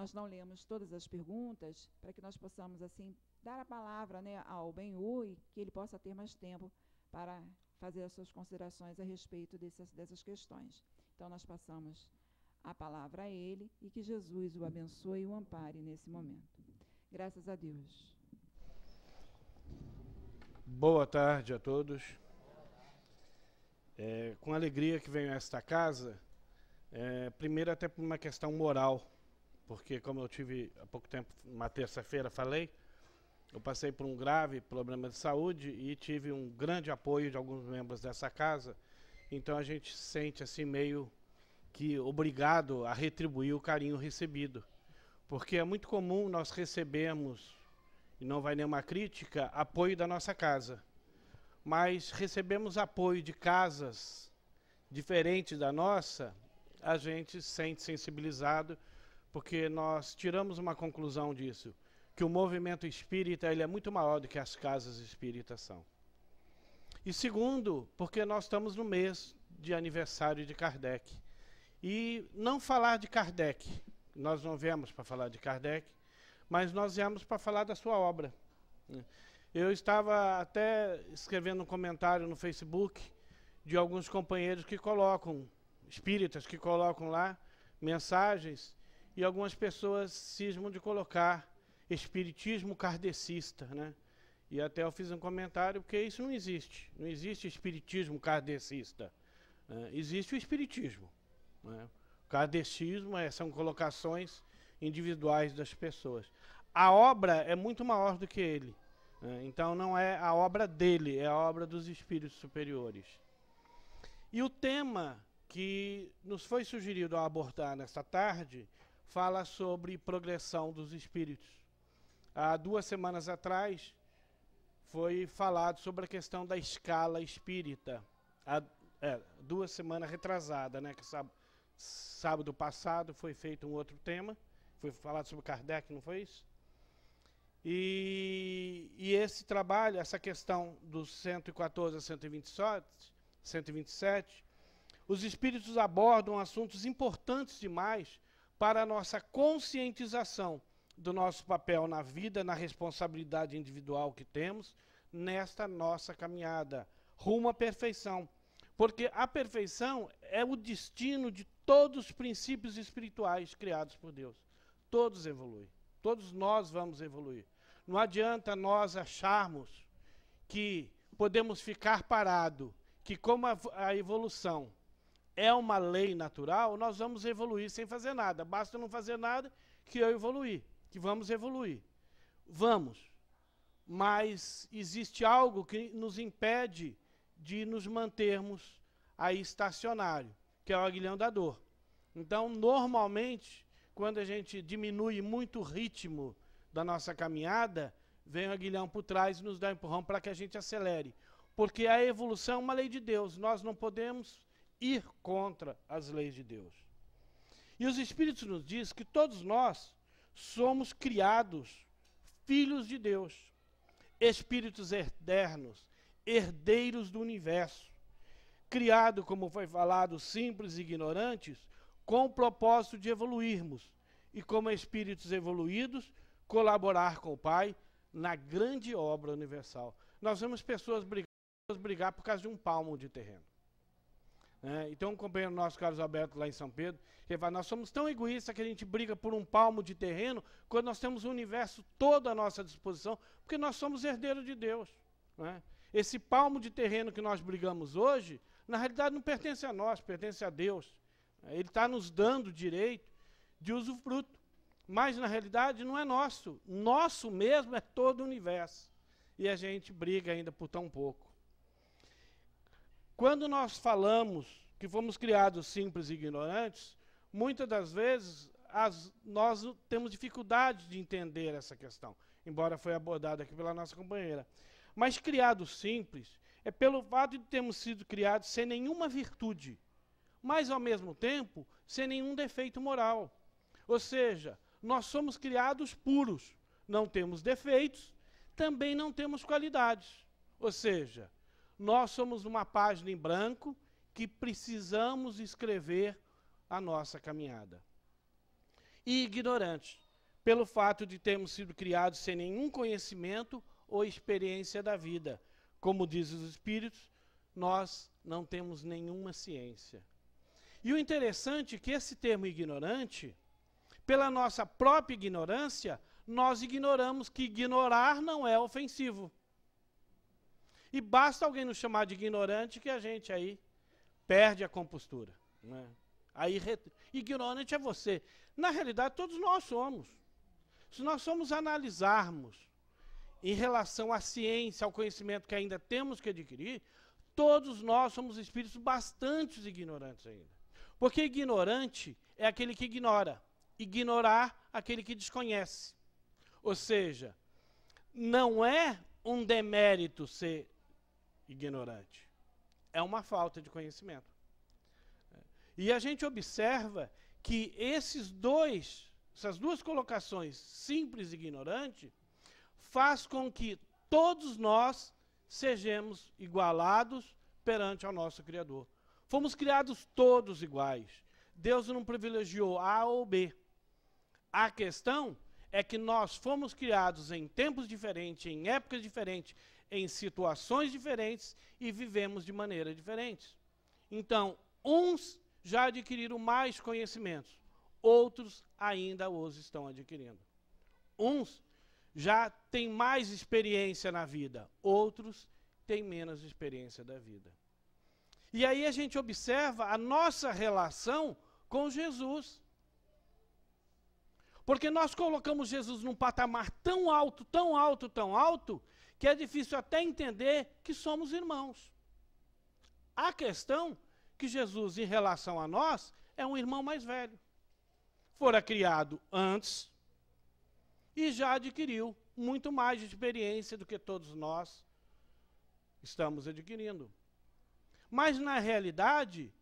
nós não lemos todas as perguntas, para que nós possamos, assim, dar a palavra, né, ao Benhu e que ele possa ter mais tempo para fazer as suas considerações a respeito dessas questões. Então, nós passamos a palavra a ele e que Jesus o abençoe e o ampare nesse momento. Graças a Deus. Boa tarde a todos. Com alegria que venho a esta casa, primeiro até por uma questão moral, porque como eu tive há pouco tempo, uma terça-feira falei, eu passei por um grave problema de saúde e tive um grande apoio de alguns membros dessa casa, então a gente se sente assim meio que obrigado a retribuir o carinho recebido, porque é muito comum nós recebermos, e não vai nenhuma crítica, apoio da nossa casa, mas recebemos apoio de casas diferentes da nossa, a gente se sente sensibilizado, porque nós tiramos uma conclusão disso, que o movimento espírita ele é muito maior do que as casas espíritas são. E segundo, porque nós estamos no mês de aniversário de Kardec. E não falar de Kardec, nós não viemos para falar de Kardec, mas nós viemos para falar da sua obra. Eu estava até escrevendo um comentário no Facebook de alguns companheiros que colocam, espíritas que colocam lá mensagens, e algumas pessoas cismam de colocar espiritismo kardecista, né? E até eu fiz um comentário, porque isso não existe. Não existe espiritismo kardecista. Existe o espiritismo. Né? O kardecismo são colocações individuais das pessoas. A obra é muito maior do que ele. Então não é a obra dele, é a obra dos espíritos superiores. E o tema que nos foi sugerido ao abordar nesta tarde fala sobre progressão dos espíritos. Há 2 semanas atrás foi falado sobre a questão da escala espírita. 2 semanas retrasada, né? Que sábado passado foi feito um outro tema, foi falado sobre Kardec, não foi isso? E esse trabalho, essa questão dos 114 a 127, os espíritos abordam assuntos importantes demais para a nossa conscientização do nosso papel na vida, na responsabilidade individual que temos, nesta nossa caminhada rumo à perfeição. Porque a perfeição é o destino de todos os princípios espirituais criados por Deus. Todos evoluem. Todos nós vamos evoluir. Não adianta nós acharmos que podemos ficar parado, que como a evolução é uma lei natural, nós vamos evoluir sem fazer nada. Basta não fazer nada que eu evoluir, que vamos evoluir. Vamos. Mas existe algo que nos impede de nos mantermos aí estacionário, que é o aguilhão da dor. Então, normalmente, quando a gente diminui muito o ritmo da nossa caminhada, vem o aguilhão por trás e nos dá um empurrão para que a gente acelere. Porque a evolução é uma lei de Deus, nós não podemos ir contra as leis de Deus. E os Espíritos nos dizem que todos nós somos criados filhos de Deus, espíritos eternos, herdeiros do universo, criado, como foi falado, simples e ignorantes, com o propósito de evoluirmos e, como espíritos evoluídos, colaborar com o Pai na grande obra universal. Nós vemos pessoas brigar por causa de um palmo de terreno. Então, um companheiro nosso, Carlos Alberto, lá em São Pedro, ele fala, nós somos tão egoístas que a gente briga por um palmo de terreno quando nós temos o universo todo à nossa disposição, porque nós somos herdeiros de Deus. Esse palmo de terreno que nós brigamos hoje, na realidade não pertence a nós, pertence a Deus. Ele está nos dando o direito de usufruto, mas na realidade não é nosso. Nosso mesmo é todo o universo. E a gente briga ainda por tão pouco. Quando nós falamos que fomos criados simples e ignorantes, muitas das vezes nós temos dificuldade de entender essa questão, embora foi abordada aqui pela nossa companheira. Mas criados simples é pelo fato de termos sido criados sem nenhuma virtude, mas ao mesmo tempo sem nenhum defeito moral. Ou seja, nós somos criados puros, não temos defeitos, também não temos qualidades. Ou seja, nós somos uma página em branco que precisamos escrever a nossa caminhada. e ignorantes, pelo fato de termos sido criados sem nenhum conhecimento ou experiência da vida. Como dizem os Espíritos, nós não temos nenhuma ciência. E o interessante é que esse termo ignorante, pela nossa própria ignorância, nós ignoramos que ignorar não é ofensivo. E basta alguém nos chamar de ignorante que a gente aí perde a compostura. Né? Aí, ignorante é você. Na realidade, todos nós somos. Se nós somos analisarmos em relação à ciência, ao conhecimento que ainda temos que adquirir, todos nós somos espíritos bastante ignorantes ainda. Porque ignorante é aquele que ignora. Ignorar, aquele que desconhece. Ou seja, não é um demérito ser ignorante. É uma falta de conhecimento. E a gente observa que essas duas colocações, simples e ignorante, faz com que todos nós sejamos igualados perante ao nosso Criador. Fomos criados todos iguais. Deus não privilegiou A ou B. A questão é que nós fomos criados em tempos diferentes, em épocas diferentes, em situações diferentes e vivemos de maneira diferente. Então, uns já adquiriram mais conhecimentos, outros ainda os estão adquirindo. Uns já têm mais experiência na vida, outros têm menos experiência da vida. E aí a gente observa a nossa relação com Jesus. Porque nós colocamos Jesus num patamar tão alto, tão alto, tão alto, que é difícil até entender que somos irmãos. A questão que Jesus, em relação a nós, é um irmão mais velho. Fora criado antes e já adquiriu muito mais de experiência do que todos nós estamos adquirindo. Mas, na realidade,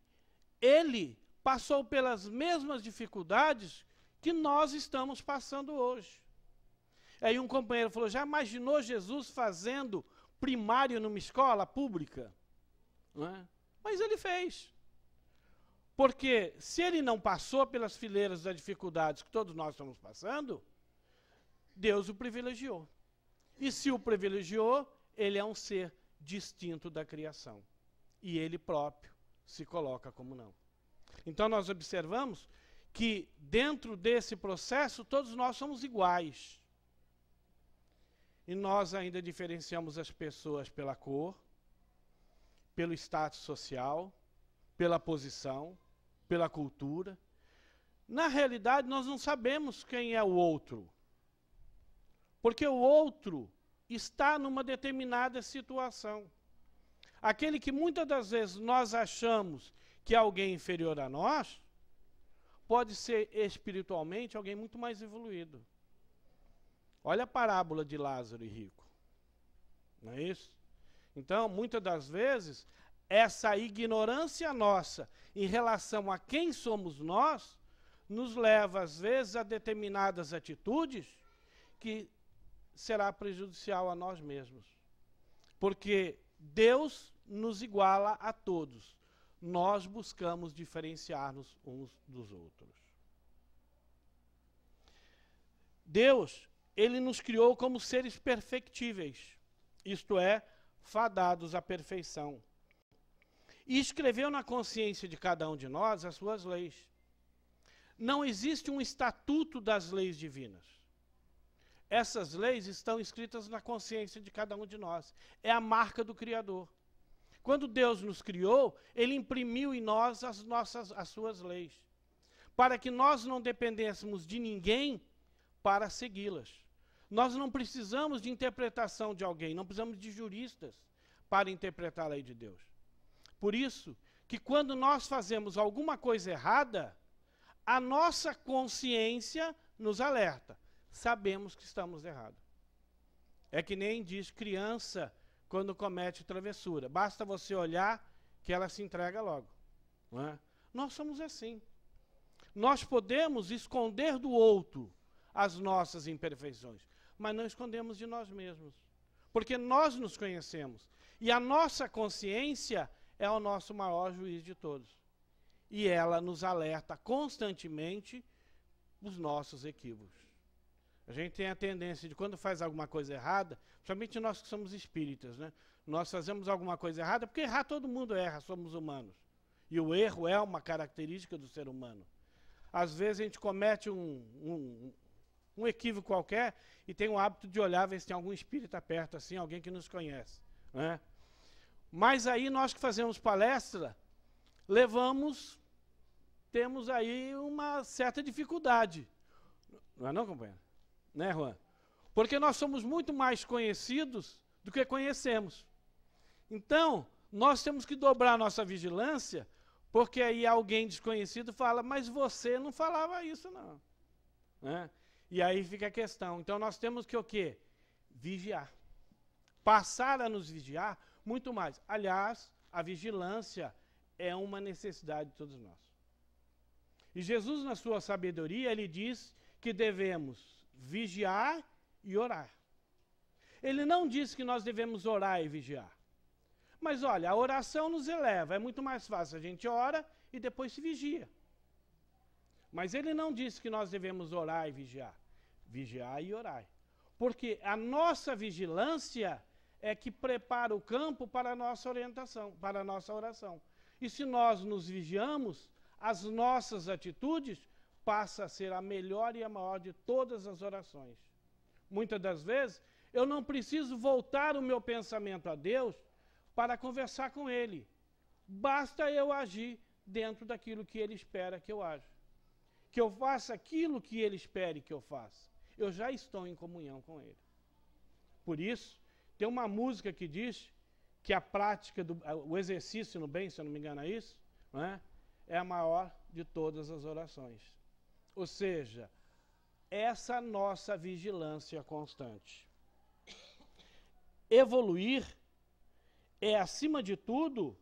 ele passou pelas mesmas dificuldades que nós estamos passando hoje. Aí um companheiro falou, já imaginou Jesus fazendo primário numa escola pública? Não é? Mas ele fez. Porque se ele não passou pelas fileiras das dificuldades que todos nós estamos passando, Deus o privilegiou. E se o privilegiou, ele é um ser distinto da criação. E ele próprio se coloca como não. Então nós observamos que dentro desse processo todos nós somos iguais. E nós ainda diferenciamos as pessoas pela cor, pelo status social, pela posição, pela cultura. Na realidade, nós não sabemos quem é o outro. Porque o outro está numa determinada situação. Aquele que muitas das vezes nós achamos que é alguém inferior a nós, pode ser espiritualmente alguém muito mais evoluído. Olha a parábola de Lázaro e rico. Não é isso? Então, muitas das vezes, essa ignorância nossa em relação a quem somos nós, nos leva, às vezes, a determinadas atitudes que será prejudicial a nós mesmos. Porque Deus nos iguala a todos. Nós buscamos diferenciar-nos uns dos outros. Deus, ele nos criou como seres perfectíveis, isto é, fadados à perfeição. E escreveu na consciência de cada um de nós as suas leis. Não existe um estatuto das leis divinas. Essas leis estão escritas na consciência de cada um de nós. É a marca do Criador. Quando Deus nos criou, ele imprimiu em nós as suas leis, para que nós não dependêssemos de ninguém para segui-las. Nós não precisamos de interpretação de alguém, não precisamos de juristas para interpretar a lei de Deus. Por isso, que quando nós fazemos alguma coisa errada, a nossa consciência nos alerta. Sabemos que estamos errados. É que nem diz criança quando comete travessura. Basta você olhar que ela se entrega logo. Não é? Nós somos assim. Nós podemos esconder do outro as nossas imperfeições, mas não escondemos de nós mesmos. Porque nós nos conhecemos. E a nossa consciência é o nosso maior juiz de todos. E ela nos alerta constantemente os nossos equívocos. A gente tem a tendência de, quando faz alguma coisa errada, principalmente nós que somos espíritas, né? Nós fazemos alguma coisa errada, porque errar todo mundo erra, somos humanos. E o erro é uma característica do ser humano. Às vezes a gente comete um equívoco qualquer e tem o hábito de olhar, ver se tem algum espírita perto, assim, alguém que nos conhece, né? Mas aí nós que fazemos palestra, temos aí uma certa dificuldade. Não é não, companheiro? Né, Juan? Porque nós somos muito mais conhecidos do que conhecemos. Então, nós temos que dobrar nossa vigilância, porque aí alguém desconhecido fala, mas você não falava isso, não. Né? E aí fica a questão. Então, nós temos que o quê? Vigiar. Passar a nos vigiar muito mais. Aliás, a vigilância é uma necessidade de todos nós. E Jesus, na sua sabedoria, ele diz que devemos vigiar e orar. Ele não diz que nós devemos orar e vigiar. Mas olha, a oração nos eleva, é muito mais fácil. A gente ora e depois se vigia. Mas ele não disse que nós devemos orar e vigiar. Vigiar e orar. Porque a nossa vigilância é que prepara o campo para a nossa orientação, para a nossa oração. E se nós nos vigiamos, as nossas atitudes passam a ser a melhor e a maior de todas as orações. Muitas das vezes, eu não preciso voltar o meu pensamento a Deus para conversar com Ele. Basta eu agir dentro daquilo que Ele espera que eu haja. Que eu faça aquilo que Ele espere que eu faça. Eu já estou em comunhão com Ele. Por isso, tem uma música que diz que a prática, o exercício no bem, se eu não me engano é isso, não é? É a maior de todas as orações. Ou seja, essa nossa vigilância constante. Evoluir é, acima de tudo,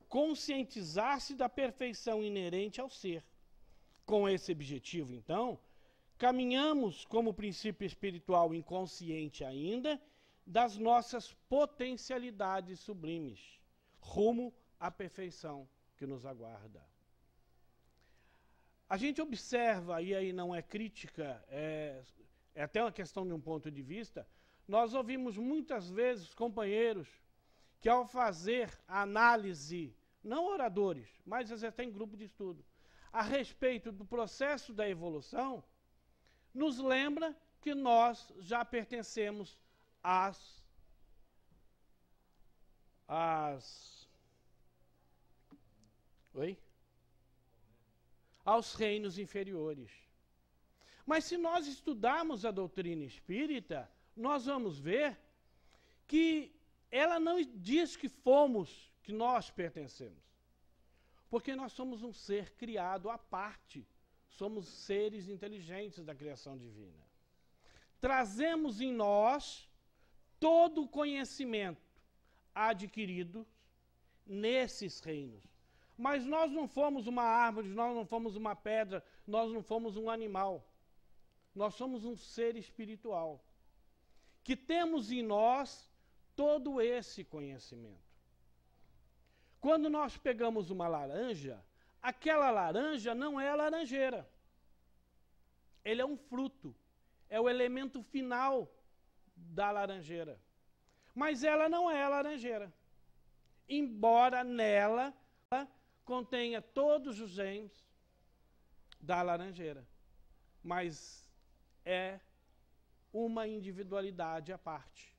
conscientizar-se da perfeição inerente ao ser. Com esse objetivo, então, caminhamos como princípio espiritual inconsciente ainda das nossas potencialidades sublimes, rumo à perfeição que nos aguarda. A gente observa, e aí não é crítica, é até uma questão de um ponto de vista, nós ouvimos muitas vezes companheiros que ao fazer a análise, não oradores, mas às vezes até em grupo de estudo, a respeito do processo da evolução, nos lembra que nós já pertencemos aos reinos inferiores. Mas se nós estudarmos a doutrina espírita, nós vamos ver que ela não diz que nós pertencemos. Porque nós somos um ser criado à parte. Somos seres inteligentes da criação divina. Trazemos em nós todo o conhecimento adquirido nesses reinos. Mas nós não fomos uma árvore, nós não fomos uma pedra, nós não fomos um animal. Nós somos um ser espiritual, que temos em nós todo esse conhecimento. Quando nós pegamos uma laranja, aquela laranja não é a laranjeira. Ele é um fruto, é o elemento final da laranjeira. Mas ela não é a laranjeira. Embora nela contenha todos os genes da laranjeira. Mas é uma individualidade à parte.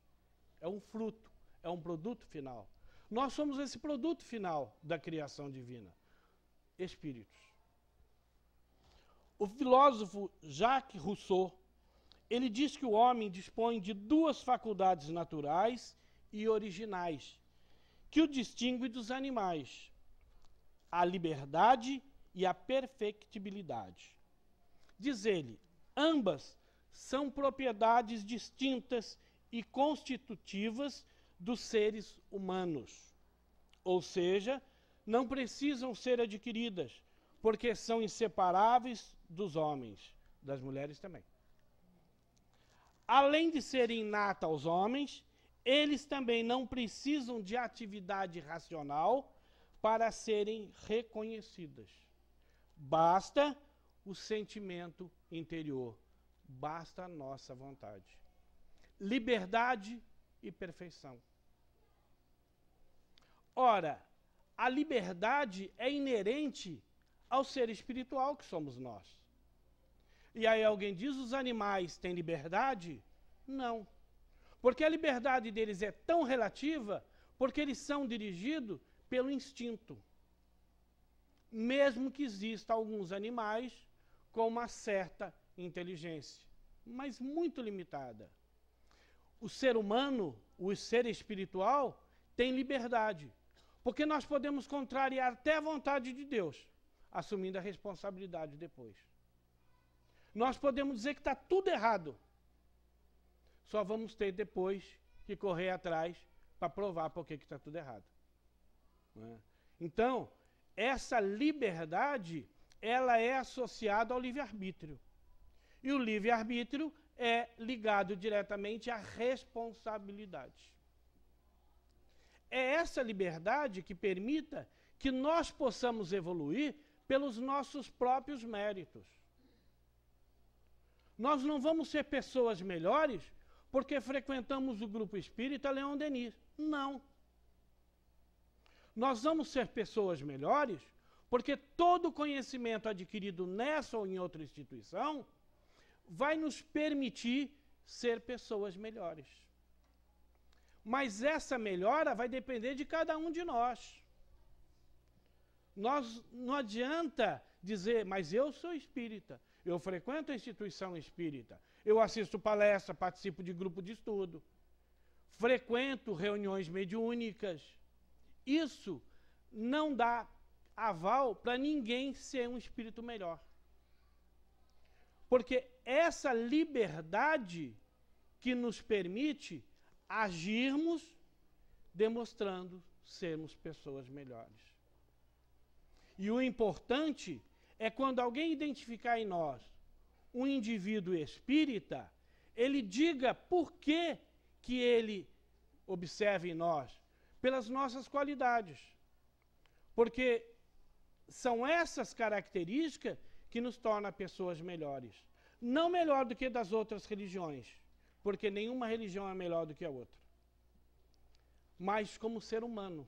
É um fruto, é um produto final. Nós somos esse produto final da criação divina. Espíritos. O filósofo Jacques Rousseau, ele diz que o homem dispõe de duas faculdades naturais e originais, que o distinguem dos animais: a liberdade e a perfectibilidade. Diz ele, ambas são propriedades distintas e constitutivas dos seres humanos. Ou seja, não precisam ser adquiridas, porque são inseparáveis dos homens, das mulheres também. Além de serem inata aos homens, eles também não precisam de atividade racional para serem reconhecidas. Basta o sentimento interior. Basta a nossa vontade. Liberdade e perfeição. Ora, a liberdade é inerente ao ser espiritual que somos nós. E aí alguém diz, os animais têm liberdade? Não. Porque a liberdade deles é tão relativa, porque eles são dirigidos pelo instinto. Mesmo que existam alguns animais com uma certa inteligência, mas muito limitada. O ser humano, o ser espiritual, tem liberdade. Porque nós podemos contrariar até a vontade de Deus, assumindo a responsabilidade depois. Nós podemos dizer que está tudo errado. Só vamos ter depois que correr atrás para provar por que está tudo errado. Então, essa liberdade, ela é associada ao livre-arbítrio. E o livre-arbítrio é ligado diretamente à responsabilidade. É essa liberdade que permita que nós possamos evoluir pelos nossos próprios méritos. Nós não vamos ser pessoas melhores porque frequentamos o grupo espírita Leon Denis. Não. Nós vamos ser pessoas melhores porque todo conhecimento adquirido nessa ou em outra instituição vai nos permitir ser pessoas melhores. Mas essa melhora vai depender de cada um de nós. Não adianta dizer, mas eu sou espírita, eu frequento a instituição espírita, eu assisto palestra, participo de grupo de estudo, frequento reuniões mediúnicas. Isso não dá aval para ninguém ser um espírito melhor. Porque essa liberdade que nos permite agirmos demonstrando sermos pessoas melhores. E o importante é quando alguém identificar em nós um indivíduo espírita, ele diga por que ele observa em nós, pelas nossas qualidades. Porque são essas características que nos tornam pessoas melhores. Não melhor do que das outras religiões, porque nenhuma religião é melhor do que a outra. Mas como ser humano.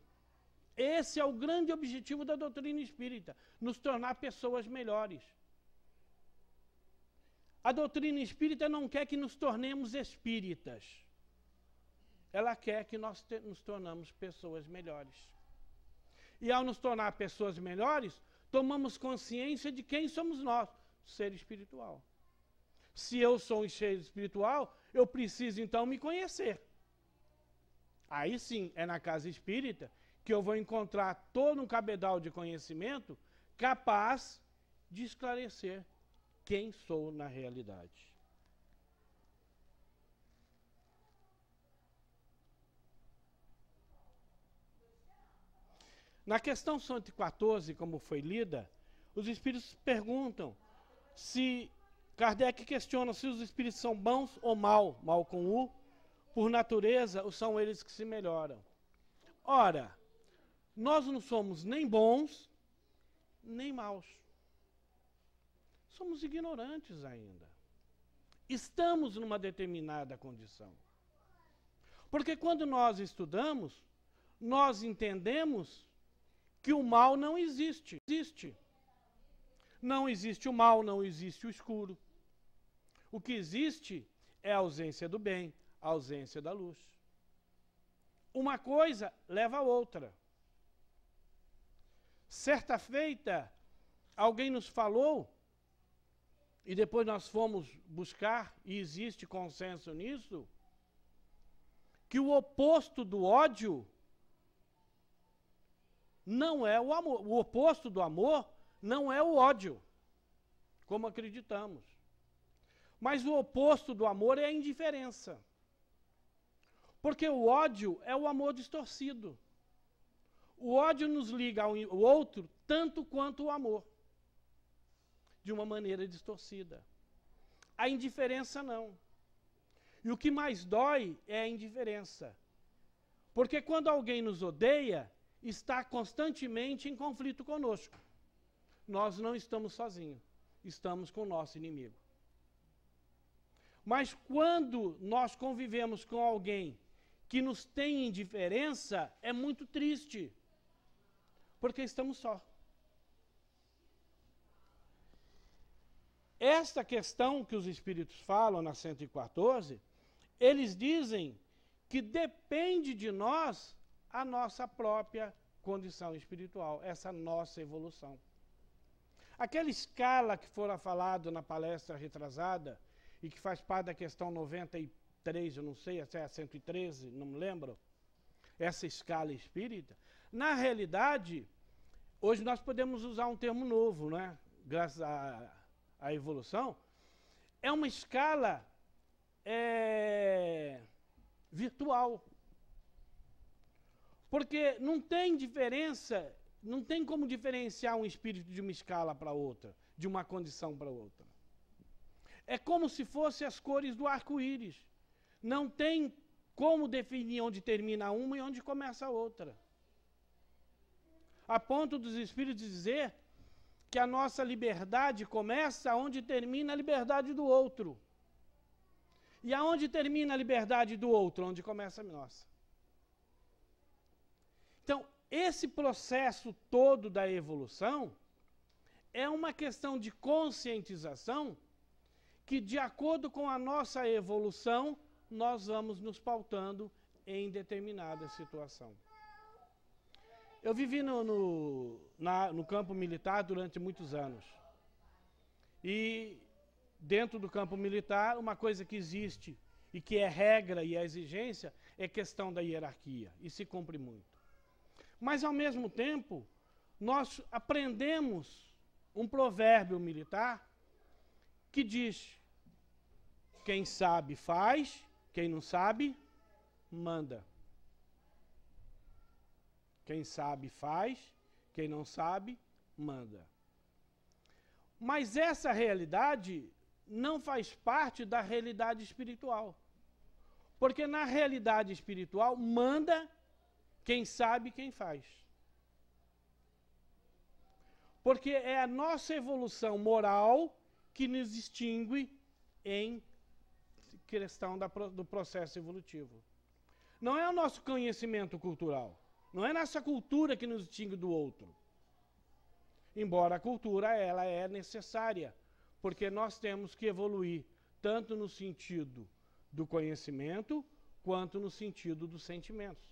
Esse é o grande objetivo da doutrina espírita, nos tornar pessoas melhores. A doutrina espírita não quer que nos tornemos espíritas. Ela quer que nós nos tornamos pessoas melhores. E ao nos tornar pessoas melhores, tomamos consciência de quem somos nós, ser espiritual. Se eu sou um ser espiritual, eu preciso então me conhecer. Aí sim, é na casa espírita que eu vou encontrar todo um cabedal de conhecimento capaz de esclarecer quem sou na realidade. Na questão 114, como foi lida, os espíritos perguntam se Kardec questiona se os espíritos são bons ou mal, mal com U, por natureza, ou são eles que se melhoram. Ora, nós não somos nem bons, nem maus. Somos ignorantes ainda. Estamos numa determinada condição. Porque quando nós estudamos, nós entendemos que o mal não existe. Não existe o mal, não existe o escuro. O que existe é a ausência do bem, a ausência da luz. Uma coisa leva a outra. Certa feita, alguém nos falou, e depois nós fomos buscar, e existe consenso nisso, que o oposto do ódio não é o amor. O oposto do amor não é o ódio, como acreditamos. Mas o oposto do amor é a indiferença. Porque o ódio é o amor distorcido. O ódio nos liga ao outro tanto quanto o amor, de uma maneira distorcida. A indiferença não. E o que mais dói é a indiferença. Porque quando alguém nos odeia, está constantemente em conflito conosco. Nós não estamos sozinhos. estamos com o nosso inimigo. Mas quando nós convivemos com alguém que nos tem indiferença, é muito triste, porque estamos só. Esta questão que os Espíritos falam na 114, eles dizem que depende de nós a nossa própria condição espiritual, essa nossa evolução. Aquela escala que fora falado na palestra retrasada, e que faz parte da questão 93, eu não sei, até a 113, não me lembro, essa escala espírita, na realidade, hoje nós podemos usar um termo novo, né? Graças à evolução, é uma escala virtual. Porque não tem diferença, não tem como diferenciar um espírito de uma escala para outra, de uma condição para outra. É como se fossem as cores do arco-íris. Não tem como definir onde termina uma e onde começa a outra. A ponto dos espíritos dizer que a nossa liberdade começa onde termina a liberdade do outro. E aonde termina a liberdade do outro? Onde começa a nossa. Então, esse processo todo da evolução é uma questão de conscientização que, de acordo com a nossa evolução, nós vamos nos pautando em determinada situação. Eu vivi no campo militar durante muitos anos. E dentro do campo militar, uma coisa que existe e que é regra e é exigência é questão da hierarquia, e se cumpre muito. Mas, ao mesmo tempo, nós aprendemos um provérbio militar que diz: quem sabe faz, quem não sabe, manda. Quem sabe faz, quem não sabe, manda. Mas essa realidade não faz parte da realidade espiritual. Porque na realidade espiritual manda quem sabe quem faz. Porque é a nossa evolução moral que nos distingue em questão do processo evolutivo. Não é o nosso conhecimento cultural. Não é nossa cultura que nos distingue do outro. Embora a cultura ela é necessária, porque nós temos que evoluir tanto no sentido do conhecimento quanto no sentido dos sentimentos.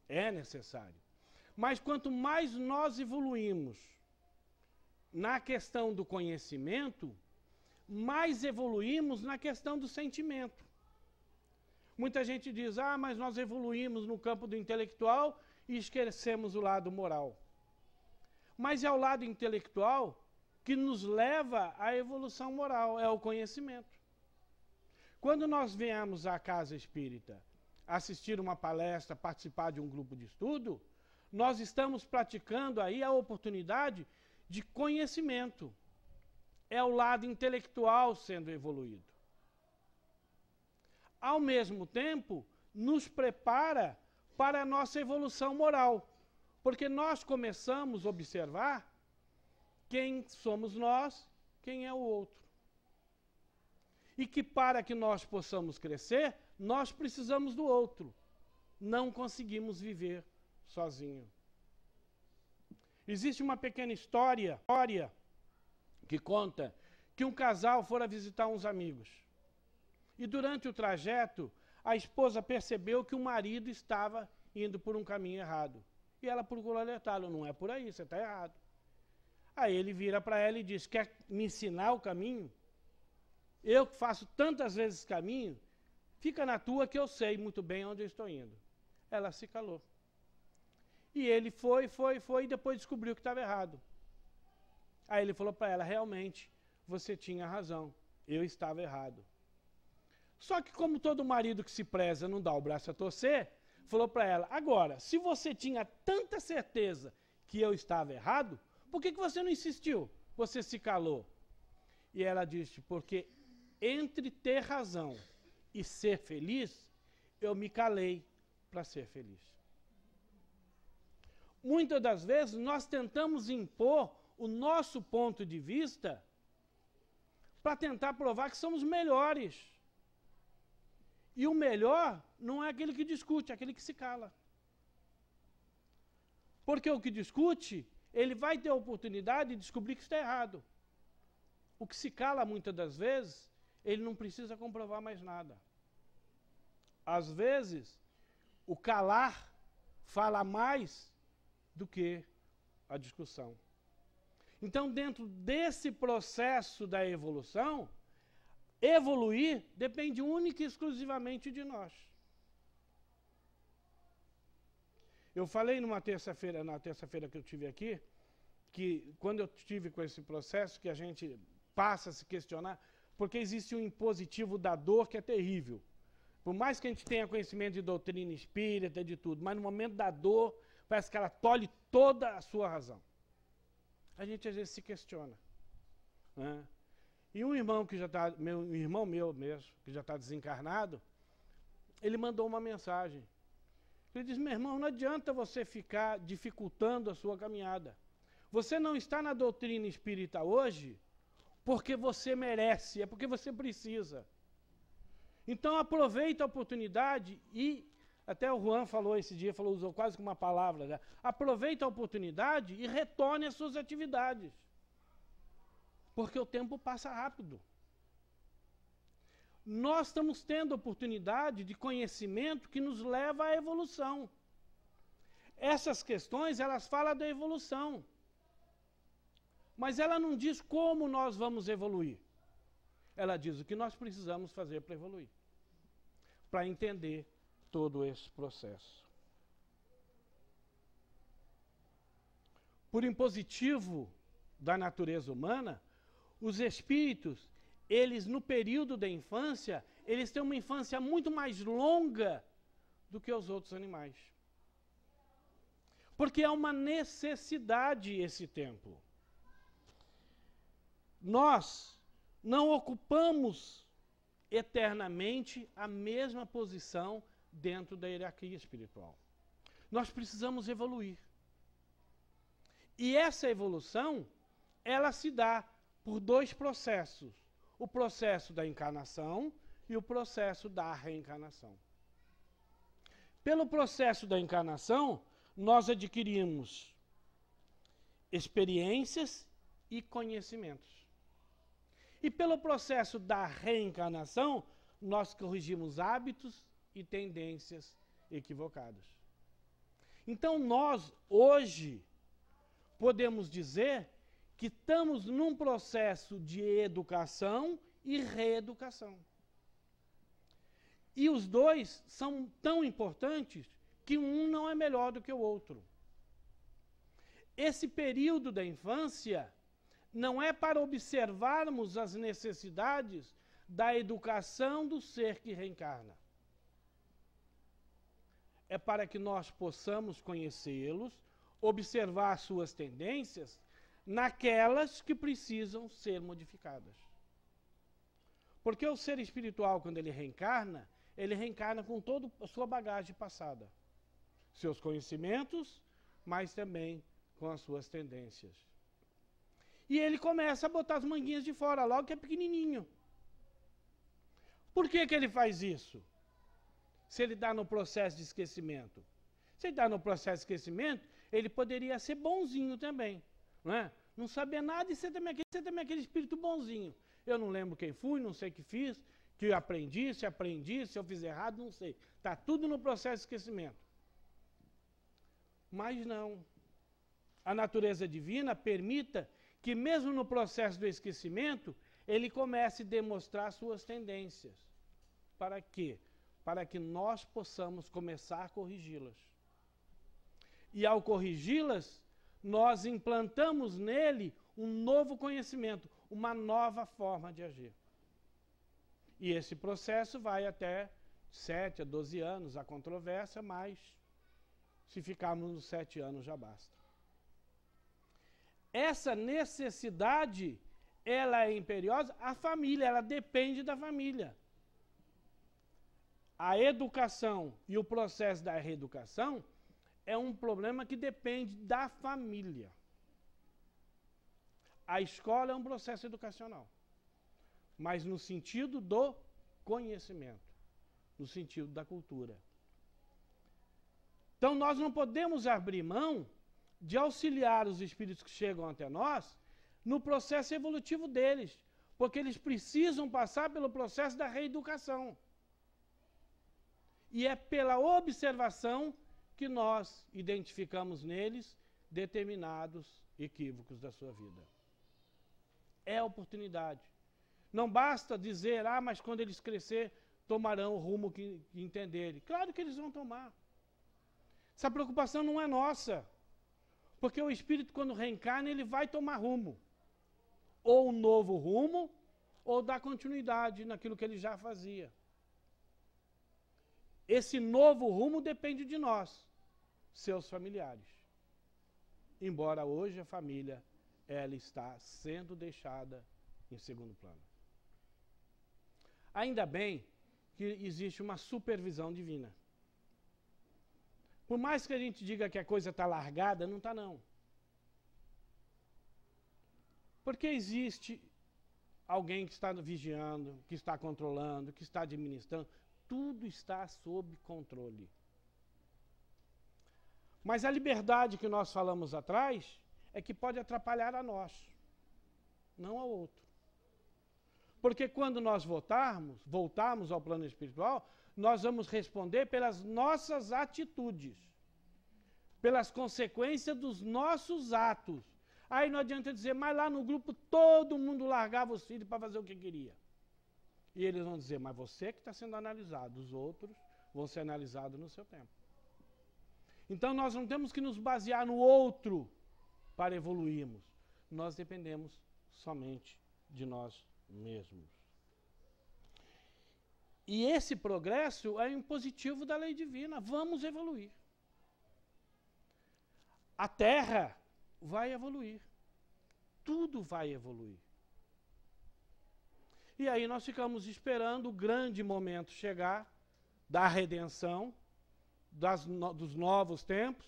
É necessário. Mas quanto mais nós evoluímos na questão do conhecimento, mais evoluímos na questão do sentimento. Muita gente diz: ah, mas nós evoluímos no campo do intelectual e esquecemos o lado moral. Mas é o lado intelectual que nos leva à evolução moral, é o conhecimento. Quando nós viemos à casa espírita assistir uma palestra, participar de um grupo de estudo, nós estamos praticando aí a oportunidade de conhecimento. É o lado intelectual sendo evoluído. Ao mesmo tempo, nos prepara para a nossa evolução moral, porque nós começamos a observar quem somos nós, quem é o outro. E que para que nós possamos crescer, nós precisamos do outro. Não conseguimos viver sozinho. Existe uma pequena história que conta que um casal fora visitar uns amigos. E durante o trajeto, a esposa percebeu que o marido estava indo por um caminho errado. E ela procurou alertá-lo: não é por aí, você está errado. Aí ele vira para ela e diz: quer me ensinar o caminho? Eu que faço tantas vezes caminho, fica na tua que eu sei muito bem onde eu estou indo. Ela se calou. E ele foi e depois descobriu que estava errado. Aí ele falou para ela: realmente, você tinha razão, eu estava errado. Só que como todo marido que se preza não dá o braço a torcer, falou para ela: agora, se você tinha tanta certeza que eu estava errado, por que você não insistiu? Você se calou. E ela disse: porque entre ter razão e ser feliz, eu me calei para ser feliz. Muitas das vezes nós tentamos impor o nosso ponto de vista para tentar provar que somos melhores. E o melhor não é aquele que discute, é aquele que se cala. Porque o que discute, ele vai ter a oportunidade de descobrir que está errado. O que se cala, muitas das vezes, ele não precisa comprovar mais nada. Às vezes, o calar fala mais do que a discussão. Então, dentro desse processo da evolução, evoluir depende única e exclusivamente de nós. Eu falei na terça-feira que eu tive aqui, que quando eu tive com esse processo, que a gente passa a se questionar, porque existe um impositivo da dor que é terrível. Por mais que a gente tenha conhecimento de doutrina espírita, de tudo, mas no momento da dor, parece que ela tolhe toda a sua razão. A gente às vezes se questiona, né? E um irmão que já está, um irmão meu mesmo, que já está desencarnado, ele mandou uma mensagem. Ele diz: meu irmão, não adianta você ficar dificultando a sua caminhada. Você não está na doutrina espírita hoje porque você merece, é porque você precisa. Então aproveita a oportunidade e, até o Juan falou esse dia, usou quase que uma palavra, né? Aproveita a oportunidade e retorne às suas atividades. Porque o tempo passa rápido. Nós estamos tendo oportunidade de conhecimento que nos leva à evolução. Essas questões, elas falam da evolução. Mas ela não diz como nós vamos evoluir. Ela diz o que nós precisamos fazer para evoluir. Para entender todo esse processo. Por impositivo da natureza humana, os espíritos, eles no período da infância, eles têm uma infância muito mais longa do que os outros animais. Porque é uma necessidade esse tempo. Nós não ocupamos eternamente a mesma posição dentro da hierarquia espiritual. Nós precisamos evoluir. E essa evolução, ela se dá por dois processos. O processo da encarnação e o processo da reencarnação. Pelo processo da encarnação, nós adquirimos experiências e conhecimentos. E pelo processo da reencarnação, nós corrigimos hábitos e tendências equivocadas. Então nós, hoje, podemos dizer que estamos num processo de educação e reeducação. E os dois são tão importantes que um não é melhor do que o outro. Esse período da infância não é para observarmos as necessidades da educação do ser que reencarna. É para que nós possamos conhecê-los, observar suas tendências naquelas que precisam ser modificadas. Porque o ser espiritual, quando ele reencarna com toda a sua bagagem passada. Seus conhecimentos, mas também com as suas tendências. E ele começa a botar as manguinhas de fora, logo que é pequenininho. Por que que ele faz isso? Se ele está no processo de esquecimento. Se ele está no processo de esquecimento, ele poderia ser bonzinho também. Não é? Não saber nada e ser também aquele espírito bonzinho. Eu não lembro quem fui, não sei o que fiz, que eu aprendi, se eu fiz errado, não sei. Está tudo no processo de esquecimento. Mas não. A natureza divina permita que mesmo no processo do esquecimento, ele comece a demonstrar suas tendências. Para quê? Para que nós possamos começar a corrigi-las. E ao corrigi-las, nós implantamos nele um novo conhecimento, uma nova forma de agir. E esse processo vai até 7 a 12 anos, a controvérsia, mas se ficarmos nos 7 anos já basta. Essa necessidade, ela é imperiosa, a família, ela depende da família. A educação e o processo da reeducação é um problema que depende da família. A escola é um processo educacional. mas no sentido do conhecimento, no sentido da cultura. Então nós não podemos abrir mão de auxiliar os espíritos que chegam até nós no processo evolutivo deles, porque eles precisam passar pelo processo da reeducação. E é pela observação que nós identificamos neles determinados equívocos da sua vida. É oportunidade. Não basta dizer, mas quando eles crescer, tomarão o rumo que entenderem. Claro que eles vão tomar. Essa preocupação não é nossa. Porque o espírito, quando reencarna, ele vai tomar rumo. Ou um novo rumo, ou dar continuidade naquilo que ele já fazia. Esse novo rumo depende de nós, seus familiares. Embora hoje a família, ela está sendo deixada em segundo plano. Ainda bem que existe uma supervisão divina. Por mais que a gente diga que a coisa está largada, não está não. Porque existe alguém que está vigiando, que está controlando, que está administrando. Tudo está sob controle. Mas a liberdade que nós falamos atrás é que pode atrapalhar a nós, não ao outro. Porque quando nós voltarmos ao plano espiritual, nós vamos responder pelas nossas atitudes, pelas consequências dos nossos atos. Aí não adianta dizer, mas lá no grupo todo mundo largava os filhos para fazer o que queria. E eles vão dizer, mas você que está sendo analisado, os outros vão ser analisados no seu tempo. Então nós não temos que nos basear no outro para evoluirmos. Nós dependemos somente de nós mesmos. E esse progresso é impositivo da lei divina. Vamos evoluir. A Terra vai evoluir. Tudo vai evoluir. E aí nós ficamos esperando o grande momento chegar da redenção, dos novos tempos,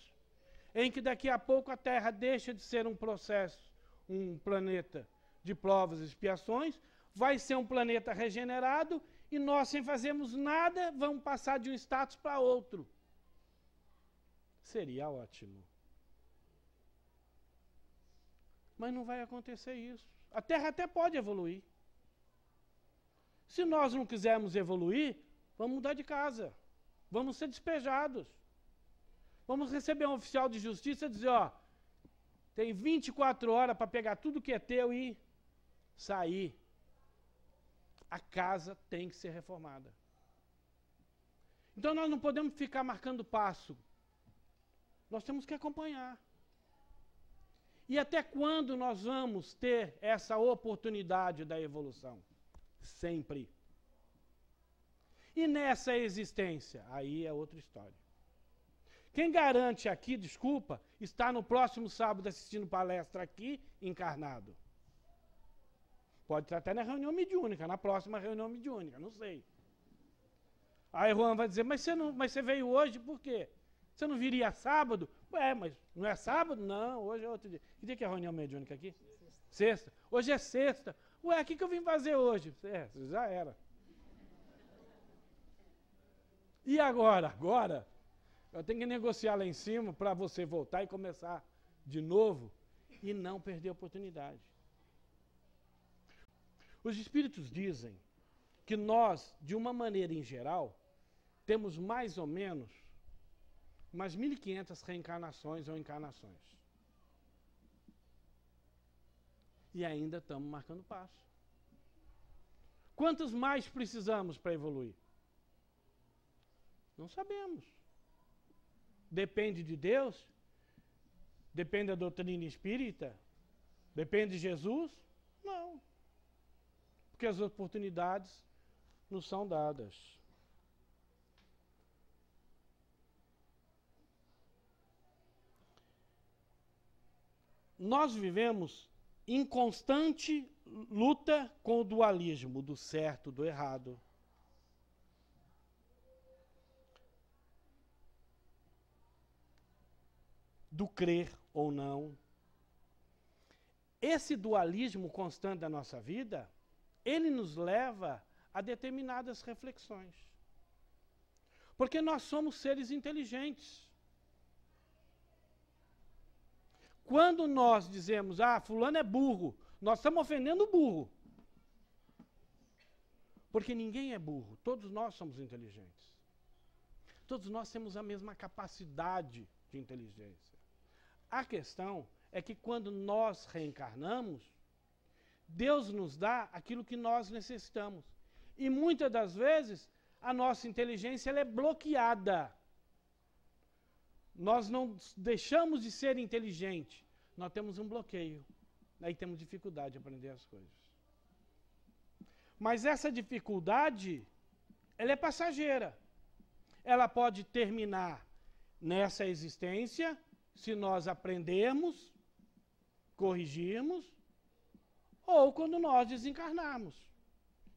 em que daqui a pouco a Terra deixa de ser um processo, um planeta de provas e expiações, vai ser um planeta regenerado e nós, sem fazermos nada, vamos passar de um status para outro. Seria ótimo. Mas não vai acontecer isso. A Terra até pode evoluir. Se nós não quisermos evoluir, vamos mudar de casa. Vamos ser despejados. Vamos receber um oficial de justiça e dizer, tem 24 horas para pegar tudo que é teu e sair. A casa tem que ser reformada. Então nós não podemos ficar marcando passo. Nós temos que acompanhar. E até quando nós vamos ter essa oportunidade da evolução? Sempre. E nessa existência? Aí é outra história. Quem garante aqui, desculpa, está no próximo sábado assistindo palestra aqui, encarnado. Pode estar até na reunião mediúnica, na próxima reunião mediúnica, não sei. Aí Juan vai dizer, mas você veio hoje por quê? Você não viria sábado? Mas não é sábado? Não, hoje é outro dia. Que dia que é a reunião mediúnica aqui? Sexta. Hoje é sexta. O que eu vim fazer hoje? Já era. E agora? Agora, eu tenho que negociar lá em cima para você voltar e começar de novo e não perder a oportunidade. Os espíritos dizem que nós, de uma maneira em geral, temos mais ou menos umas 1.500 reencarnações ou encarnações. E ainda estamos marcando passo. Quantos mais precisamos para evoluir? Não sabemos. Depende de Deus? Depende da doutrina espírita? Depende de Jesus? Não. Porque as oportunidades nos são dadas. Nós vivemos em constante luta com o dualismo do certo, do errado. Do crer ou não. Esse dualismo constante da nossa vida ele nos leva a determinadas reflexões. Porque nós somos seres inteligentes. Quando nós dizemos, fulano é burro, nós estamos ofendendo o burro. Porque ninguém é burro, todos nós somos inteligentes. Todos nós temos a mesma capacidade de inteligência. A questão é que quando nós reencarnamos, Deus nos dá aquilo que nós necessitamos. E muitas das vezes, a nossa inteligência ela é bloqueada. Nós não deixamos de ser inteligentes. Nós temos um bloqueio. Aí temos dificuldade de aprender as coisas. Mas essa dificuldade, ela é passageira. Ela pode terminar nessa existência, se nós aprendermos, corrigirmos, ou quando nós desencarnarmos.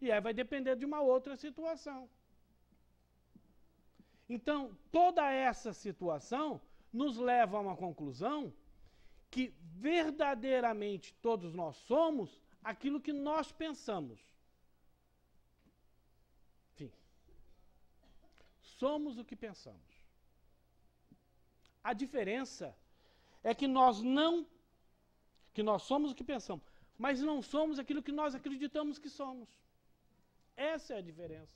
E aí vai depender de uma outra situação. Então, toda essa situação nos leva a uma conclusão que verdadeiramente todos nós somos aquilo que nós pensamos. Enfim, somos o que pensamos. A diferença é que nós somos o que pensamos, mas não somos aquilo que nós acreditamos que somos. Essa é a diferença.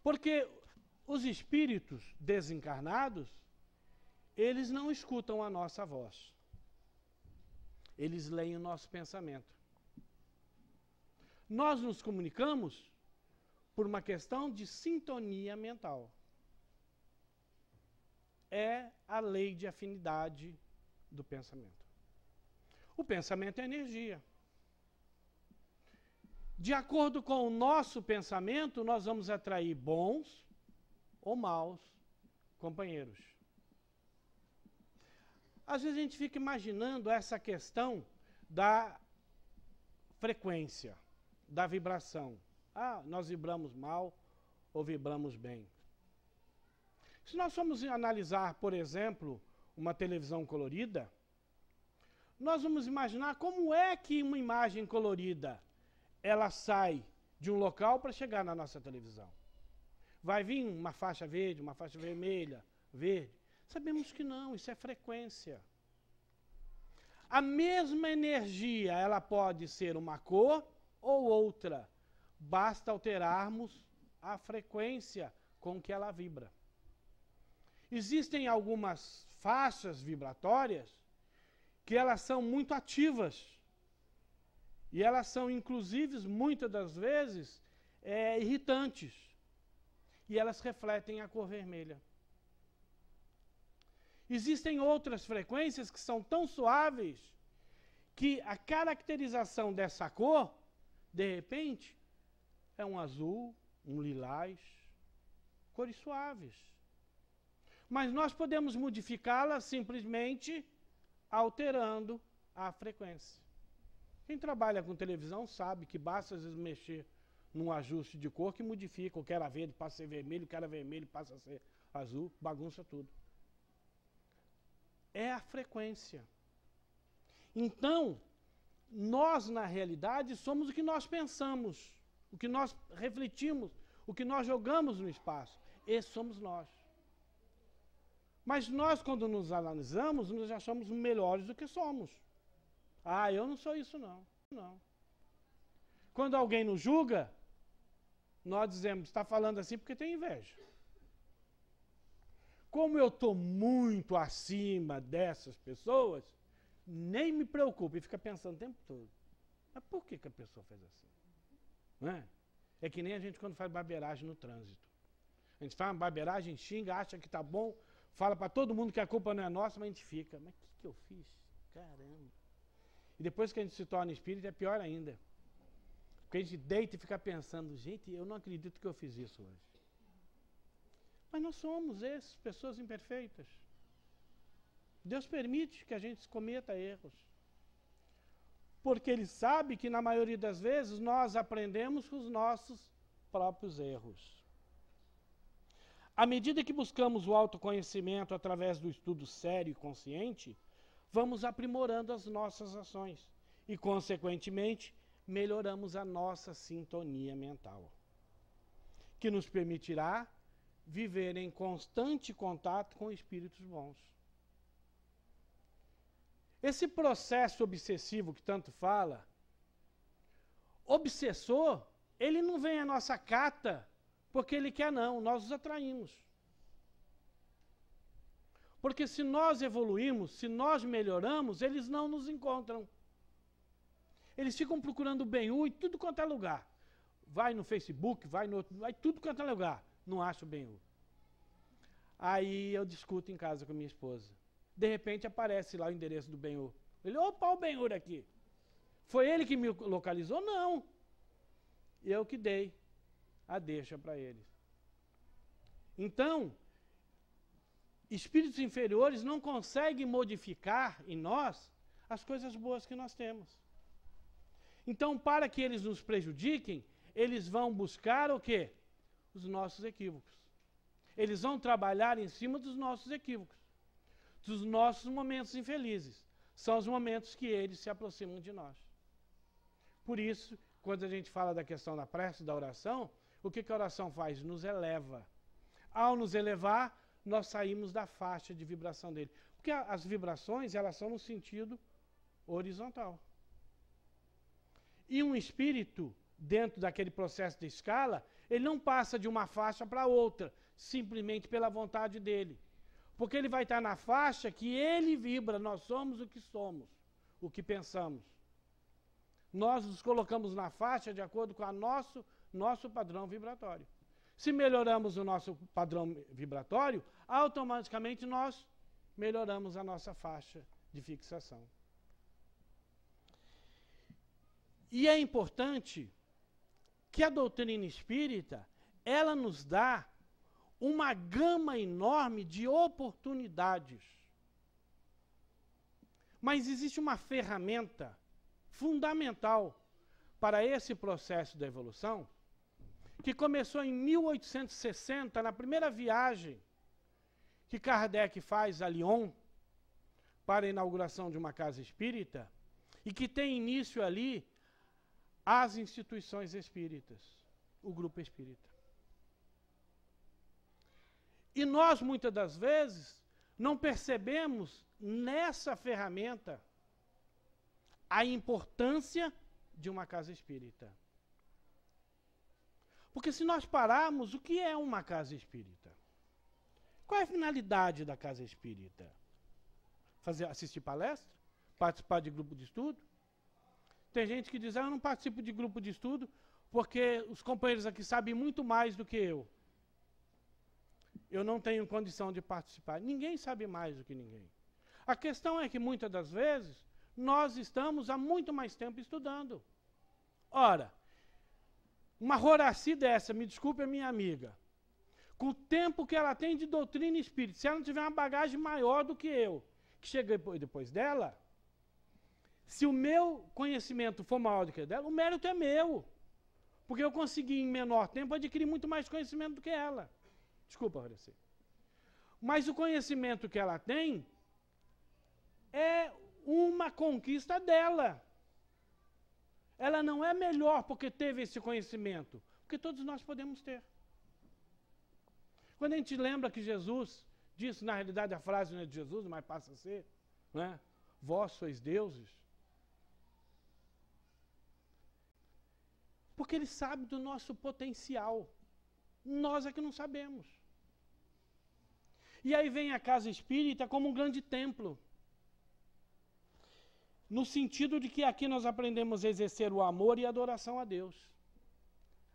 Porque os espíritos desencarnados, eles não escutam a nossa voz. Eles leem o nosso pensamento. Nós nos comunicamos por uma questão de sintonia mental. É a lei de afinidade do pensamento. O pensamento é energia. De acordo com o nosso pensamento, nós vamos atrair bons ou maus companheiros. Às vezes a gente fica imaginando essa questão da frequência, da vibração. Nós vibramos mal ou vibramos bem. Se nós formos analisar, por exemplo, uma televisão colorida, nós vamos imaginar como é que uma imagem colorida ela sai de um local para chegar na nossa televisão. Vai vir uma faixa verde, uma faixa vermelha, verde. Sabemos que não, isso é frequência. A mesma energia, ela pode ser uma cor ou outra. Basta alterarmos a frequência com que ela vibra. Existem algumas faixas vibratórias que elas são muito ativas. E elas são, inclusive, muitas das vezes, irritantes. E elas refletem a cor vermelha. Existem outras frequências que são tão suaves que a caracterização dessa cor, de repente, é um azul, um lilás, cores suaves. Mas nós podemos modificá-las simplesmente alterando a frequência. Quem trabalha com televisão sabe que basta às vezes mexer num ajuste de cor que modifica. O que era verde passa a ser vermelho, o que era vermelho passa a ser azul, bagunça tudo. É a frequência. Então, nós na realidade somos o que nós pensamos, o que nós refletimos, o que nós jogamos no espaço. Esse somos nós. Mas nós, quando nos analisamos, nós já somos melhores do que somos. Eu não sou isso não. Quando alguém nos julga, nós dizemos, está falando assim porque tem inveja. Como eu estou muito acima dessas pessoas, nem me preocupo e fica pensando o tempo todo. Mas por que a pessoa fez assim? Não é? É que nem a gente quando faz barbeiragem no trânsito. A gente faz uma barbeiragem, xinga, acha que está bom, fala para todo mundo que a culpa não é nossa, mas a gente fica, mas o que eu fiz? Caramba. E depois que a gente se torna espírita, é pior ainda. Porque a gente deita e fica pensando, gente, eu não acredito que eu fiz isso hoje. Mas nós somos essas pessoas imperfeitas. Deus permite que a gente cometa erros. Porque Ele sabe que, na maioria das vezes, nós aprendemos com os nossos próprios erros. À medida que buscamos o autoconhecimento através do estudo sério e consciente, vamos aprimorando as nossas ações e, consequentemente, melhoramos a nossa sintonia mental, que nos permitirá viver em constante contato com espíritos bons. Esse processo obsessivo que tanto fala, obsessor, ele não vem à nossa cata porque ele quer, não, nós os atraímos. Porque se nós evoluímos, se nós melhoramos, eles não nos encontram. Eles ficam procurando o Benhu em tudo quanto é lugar. Vai no Facebook, vai tudo quanto é lugar. Não acha o Benhu. Aí eu discuto em casa com minha esposa. De repente aparece lá o endereço do Benhu. Ele, opa, o Benhu aqui. Foi ele que me localizou? Não. Eu que dei a deixa para ele. Então, espíritos inferiores não conseguem modificar em nós as coisas boas que nós temos. Então, para que eles nos prejudiquem, eles vão buscar o quê? Os nossos equívocos. Eles vão trabalhar em cima dos nossos equívocos, dos nossos momentos infelizes. São os momentos que eles se aproximam de nós. Por isso, quando a gente fala da questão da prece, da oração, o que a oração faz? Nos eleva. Ao nos elevar, nós saímos da faixa de vibração dele. Porque as vibrações, elas são no sentido horizontal. E um espírito, dentro daquele processo de escala, ele não passa de uma faixa para outra, simplesmente pela vontade dele. Porque ele vai estar na faixa que ele vibra, nós somos o que somos, o que pensamos. Nós nos colocamos na faixa de acordo com o nosso padrão vibratório. Se melhoramos o nosso padrão vibratório, automaticamente nós melhoramos a nossa faixa de fixação. E é importante que a doutrina espírita, ela nos dá uma gama enorme de oportunidades. Mas existe uma ferramenta fundamental para esse processo da evolução, que começou em 1860, na primeira viagem que Kardec faz a Lyon, para a inauguração de uma casa espírita, e que tem início ali as instituições espíritas, o grupo espírita. E nós, muitas das vezes, não percebemos nessa ferramenta a importância de uma casa espírita. Porque se nós pararmos, o que é uma casa espírita? Qual é a finalidade da casa espírita? Assistir palestra? Participar de grupo de estudo? Tem gente que diz, eu não participo de grupo de estudo porque os companheiros aqui sabem muito mais do que eu. Eu não tenho condição de participar. Ninguém sabe mais do que ninguém. A questão é que, muitas das vezes, nós estamos há muito mais tempo estudando. Ora, uma Horaci dessa, me desculpe a minha amiga, com o tempo que ela tem de doutrina espírita, se ela não tiver uma bagagem maior do que eu, que chega depois dela, se o meu conhecimento for maior do que o dela, o mérito é meu. Porque eu consegui, em menor tempo, adquirir muito mais conhecimento do que ela. Desculpa, Horaci. Mas o conhecimento que ela tem é uma conquista dela. Ela não é melhor porque teve esse conhecimento, porque todos nós podemos ter. Quando a gente lembra que Jesus disse, na realidade a frase não é de Jesus, mas passa a ser, né? Vós sois deuses. Porque ele sabe do nosso potencial. Nós é que não sabemos. E aí vem a casa espírita como um grande templo. No sentido de que aqui nós aprendemos a exercer o amor e a adoração a Deus.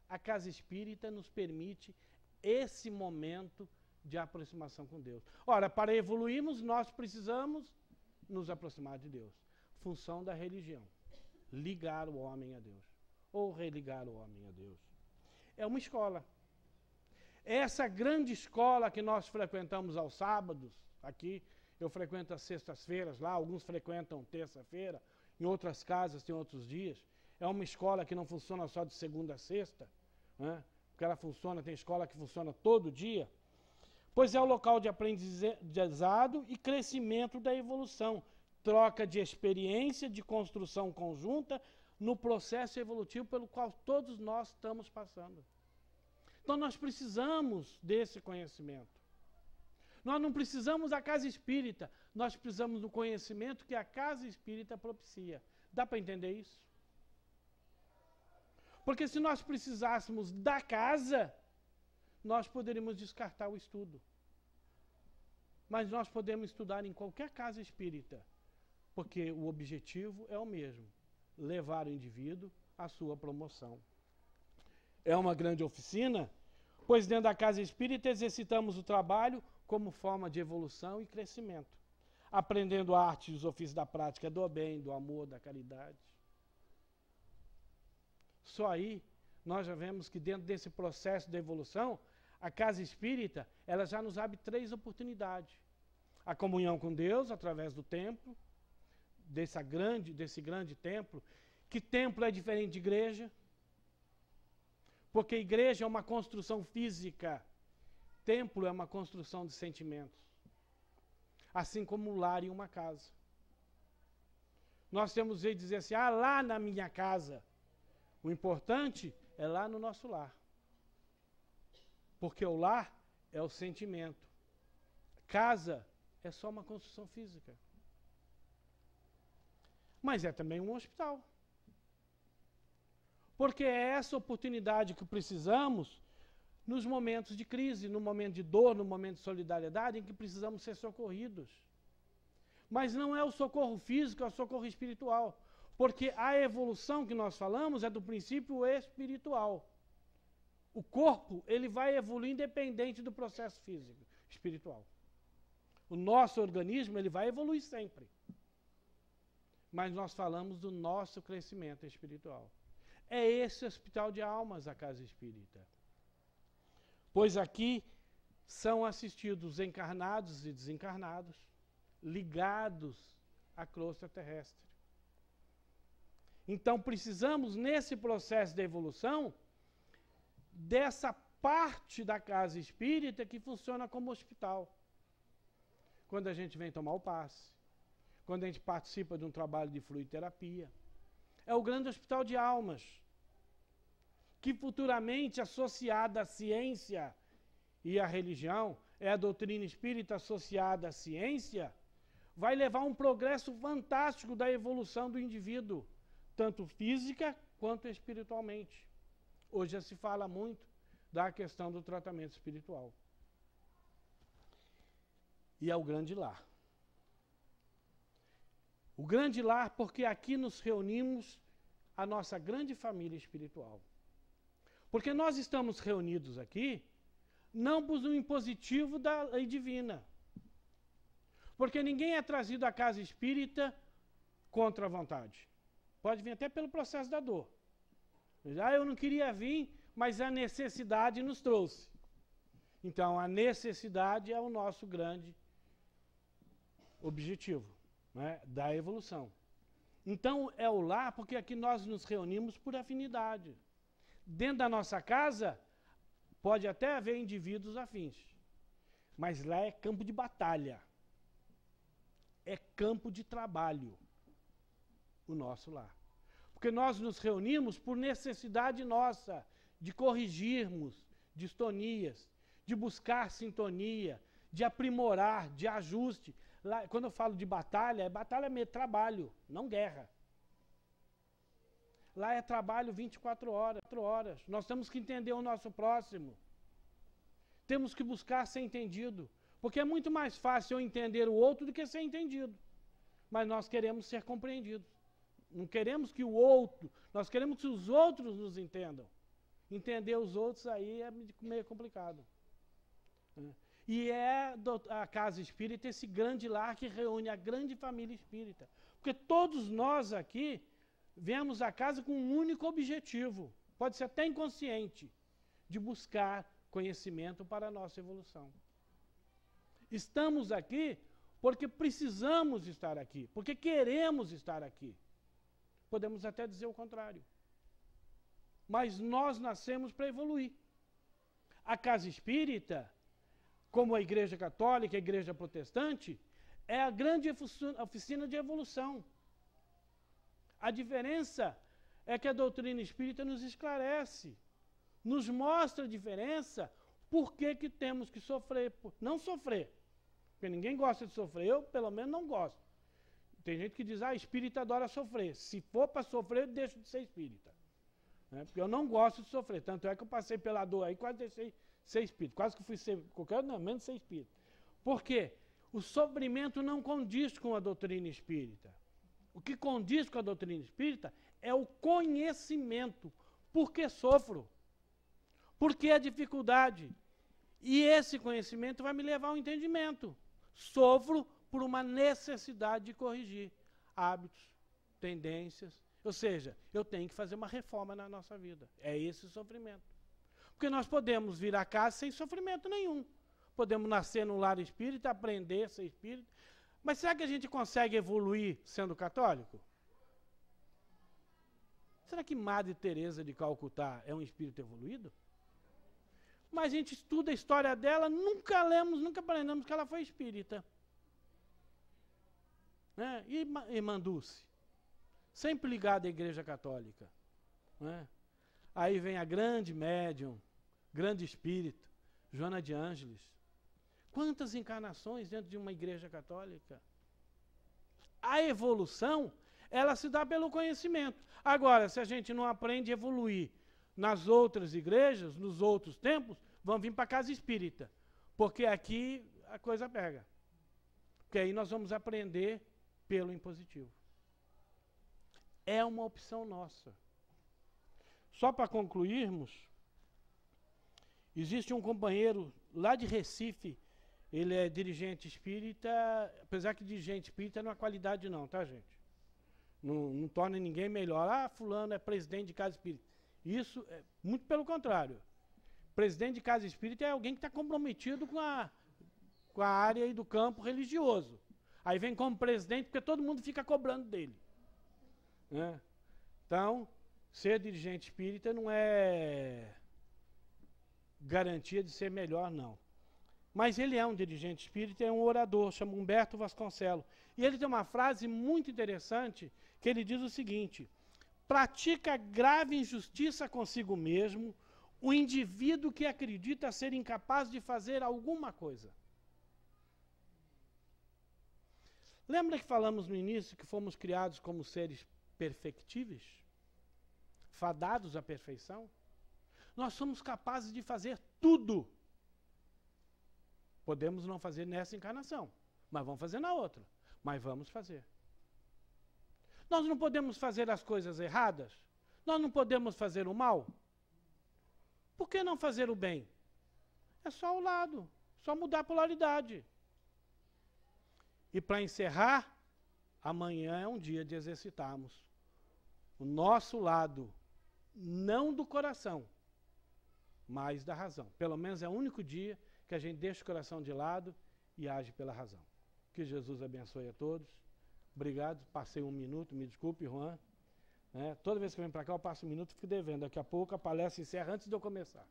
A casa espírita nos permite esse momento de aproximação com Deus. Ora, para evoluirmos, nós precisamos nos aproximar de Deus. Função da religião. Ligar o homem a Deus. Ou religar o homem a Deus. É uma escola. Essa grande escola que nós frequentamos aos sábados, aqui, eu frequento as sextas-feiras lá, alguns frequentam terça-feira, em outras casas tem outros dias. É uma escola que não funciona só de segunda a sexta, né? Porque ela funciona, tem escola que funciona todo dia. Pois é o local de aprendizado e crescimento da evolução, troca de experiência, de construção conjunta, no processo evolutivo pelo qual todos nós estamos passando. Então nós precisamos desse conhecimento. Nós não precisamos da casa espírita, nós precisamos do conhecimento que a casa espírita propicia. Dá para entender isso? Porque se nós precisássemos da casa, nós poderíamos descartar o estudo. Mas nós podemos estudar em qualquer casa espírita, porque o objetivo é o mesmo, levar o indivíduo à sua promoção. É uma grande oficina, pois dentro da casa espírita exercitamos o trabalho como forma de evolução e crescimento, aprendendo a arte e os ofícios da prática do bem, do amor, da caridade. Só aí nós já vemos que dentro desse processo de evolução, a casa espírita, ela já nos abre 3 oportunidades. A comunhão com Deus através do templo, desse grande templo. Que templo é diferente de igreja? Porque igreja é uma construção física, templo é uma construção de sentimentos. Assim como um lar e uma casa. Nós temos que dizer assim, lá na minha casa. O importante é lá no nosso lar. Porque o lar é o sentimento. Casa é só uma construção física. Mas é também um hospital. Porque é essa oportunidade que precisamos nos momentos de crise, no momento de dor, no momento de solidariedade, em que precisamos ser socorridos. Mas não é o socorro físico, é o socorro espiritual. Porque a evolução que nós falamos é do princípio espiritual. O corpo, ele vai evoluir independente do processo físico, espiritual. O nosso organismo, ele vai evoluir sempre. Mas nós falamos do nosso crescimento espiritual. É esse hospital de almas, a casa espírita. Pois aqui são assistidos encarnados e desencarnados, ligados à crosta terrestre. Então precisamos, nesse processo de evolução, dessa parte da casa espírita que funciona como hospital. Quando a gente vem tomar o passe, quando a gente participa de um trabalho de fluidoterapia. É o grande hospital de almas, que futuramente, associada à ciência e à religião, é a doutrina espírita associada à ciência, vai levar um progresso fantástico da evolução do indivíduo, tanto física quanto espiritualmente. Hoje já se fala muito da questão do tratamento espiritual. E é o grande lar. O grande lar, porque aqui nos reunimos a nossa grande família espiritual. Porque nós estamos reunidos aqui, não por um impositivo da lei divina. Porque ninguém é trazido à casa espírita contra a vontade. Pode vir até pelo processo da dor. Eu não queria vir, mas a necessidade nos trouxe. Então, a necessidade é o nosso grande objetivo, né, da evolução. Então, é o lar, porque aqui nós nos reunimos por afinidade. Dentro da nossa casa, pode até haver indivíduos afins, mas lá é campo de batalha. É campo de trabalho, o nosso lar. Porque nós nos reunimos por necessidade nossa de corrigirmos distonias, de buscar sintonia, de aprimorar, de ajuste. Lá, quando eu falo de batalha, é batalha mesmo, trabalho, não guerra. Lá é trabalho 24 horas. Nós temos que entender o nosso próximo. Temos que buscar ser entendido. Porque é muito mais fácil eu entender o outro do que ser entendido. Mas nós queremos ser compreendidos. Não queremos que o outro, nós queremos que os outros nos entendam. Entender os outros aí é meio complicado. E é a casa espírita esse grande lar que reúne a grande família espírita. Porque todos nós aqui viemos à casa com um único objetivo, pode ser até inconsciente, de buscar conhecimento para a nossa evolução. Estamos aqui porque precisamos estar aqui, porque queremos estar aqui. Podemos até dizer o contrário. Mas nós nascemos para evoluir. A casa espírita, como a igreja católica, a igreja protestante, é a grande oficina de evolução. A diferença é que a doutrina espírita nos esclarece, nos mostra a diferença, por que temos que sofrer, não sofrer. Porque ninguém gosta de sofrer, eu pelo menos não gosto. Tem gente que diz, espírita adora sofrer. Se for para sofrer, eu deixo de ser espírita. Porque eu não gosto de sofrer. Tanto é que eu passei pela dor aí, quase deixei ser espírita. Quase que fui ser, qualquer menos ser espírita. Por quê? O sofrimento não condiz com a doutrina espírita. O que condiz com a doutrina espírita é o conhecimento. Por que sofro? Por que a dificuldade? E esse conhecimento vai me levar ao entendimento. Sofro por uma necessidade de corrigir hábitos, tendências. Ou seja, eu tenho que fazer uma reforma na nossa vida. É esse o sofrimento. Porque nós podemos vir a casa sem sofrimento nenhum. Podemos nascer num lar espírita, aprender a ser espírita. Mas será que a gente consegue evoluir sendo católico? Será que Madre Teresa de Calcutá é um espírito evoluído? Mas a gente estuda a história dela, nunca lemos, nunca aprendemos que ela foi espírita. E Manduce? Sempre ligada à Igreja Católica. Aí vem a grande médium, grande espírito, Joana de Ângeles. Quantas encarnações dentro de uma igreja católica? A evolução, ela se dá pelo conhecimento. Agora, se a gente não aprende a evoluir nas outras igrejas, nos outros tempos, vamos vir para a casa espírita. Porque aqui a coisa pega. Porque aí nós vamos aprender pelo impositivo. É uma opção nossa. Só para concluirmos, existe um companheiro lá de Recife, ele é dirigente espírita, apesar que dirigente espírita não é qualidade não, tá, gente? Não torna ninguém melhor. Fulano é presidente de casa espírita. Isso é muito pelo contrário. Presidente de casa espírita é alguém que está comprometido com a área e do campo religioso. Aí vem como presidente porque todo mundo fica cobrando dele. Então, ser dirigente espírita não é garantia de ser melhor, não. Mas ele é um dirigente espírita, é um orador, chama Humberto Vasconcelos. E ele tem uma frase muito interessante, que ele diz o seguinte: pratica grave injustiça consigo mesmo o indivíduo que acredita ser incapaz de fazer alguma coisa. Lembra que falamos no início que fomos criados como seres perfectíveis? Fadados à perfeição? Nós somos capazes de fazer tudo. Podemos não fazer nessa encarnação, mas vamos fazer na outra. Mas vamos fazer. Nós não podemos fazer as coisas erradas? Nós não podemos fazer o mal? Por que não fazer o bem? É só o lado, só mudar a polaridade. E para encerrar, amanhã é um dia de exercitarmos o nosso lado, não do coração, mas da razão. Pelo menos é o único dia que a gente deixa o coração de lado e age pela razão. Que Jesus abençoe a todos. Obrigado, passei 1 minuto, me desculpe, Juan. Toda vez que eu venho para cá, eu passo 1 minuto e fico devendo. Daqui a pouco a palestra encerra antes de eu começar.